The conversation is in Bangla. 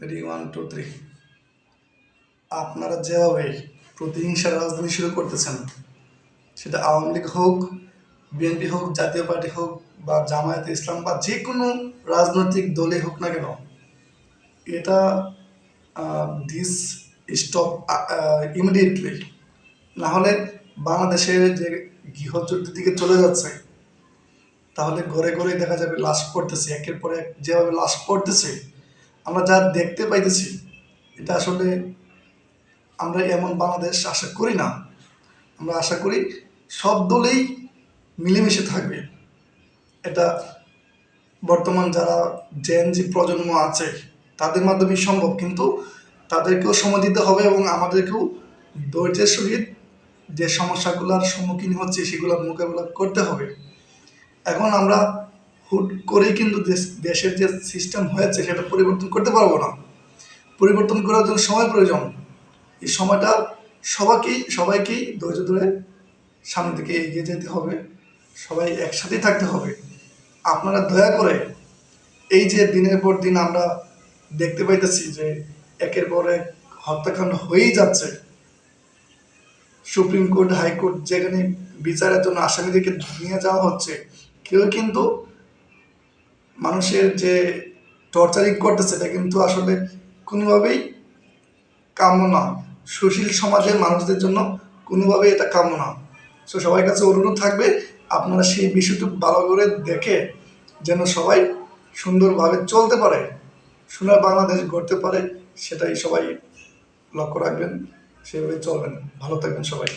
রেডি 1 2 3। আপনারা যেভাবে প্রতিহিংসার রাজনীতি শুরু করতেছেন, সেটা আওয়ামী লীগ হোক, বিএনপি হোক, জাতীয় পার্টি হোক বা জামায়াতে ইসলাম বা যে কোনো রাজনৈতিক দলই হোক না কেন, এটা দিস স্টপ ইমিডিয়েটলি। না হলে বাংলাদেশের যে গৃহযুদ্ধের দিকে চলে যাচ্ছে, তাহলে ঘরে ঘরে দেখা যাবে লাশ পড়তেছে, একের পর এক যেভাবে লাশ পড়তেছে আমরা যা দেখতে পাইতেছি, এটা আসলে আমরা এমন বাংলাদেশ আশা করি না। আমরা আশা করি সব দলেই মিলেমিশে থাকবে। এটা বর্তমান যারা জেন প্রজন্ম আছে তাদের মাধ্যমেই সম্ভব, কিন্তু তাদেরকেও সময় দিতে হবে এবং আমাদেরকেও ধৈর্যের সহিত যে সমস্যাগুলোর সম্মুখীন হচ্ছে সেগুলোর মোকাবেলা করতে হবে। এখন আমরা হুট করেই কিন্তু দেশের যে সিস্টেম হয়েছে সেটা পরিবর্তন করতে পারবো না। পরিবর্তন করার জন্য সময় প্রয়োজন। এই সময়টা সবাইকেই ধৈর্য ধরে সামনের দিকে এগিয়ে যেতে হবে, সবাই একসাথেই থাকতে হবে। আপনারা দয়া করে এই যে দিনের পর দিন আমরা দেখতে পাইতেছি যে একের পর এক হত্যাকাণ্ড হয়েই যাচ্ছে, সুপ্রিম কোর্ট হাইকোর্ট যেখানে বিচারের জন্য আসামিদেরকে নিয়ে যাওয়া হচ্ছে, কেউ কিন্তু মানুষের যে টর্চারিং করতেছে এটা কিন্তু আসলে কোনোভাবেই কাম্য না। সুশীল সমাজের মানুষদের জন্য কোনোভাবেই এটা কাম্য না। সো সবার কাছে অনুরোধ থাকবে আপনারা সেই বিষয়টুকু ভালো করে দেখে যেন সবাই সুন্দরভাবে চলতে পারে, সোনার বাংলাদেশ গড়তে পারে, সেটাই সবাই লক্ষ্য রাখবেন, সেভাবে চলবেন। ভালো থাকবেন সবাই।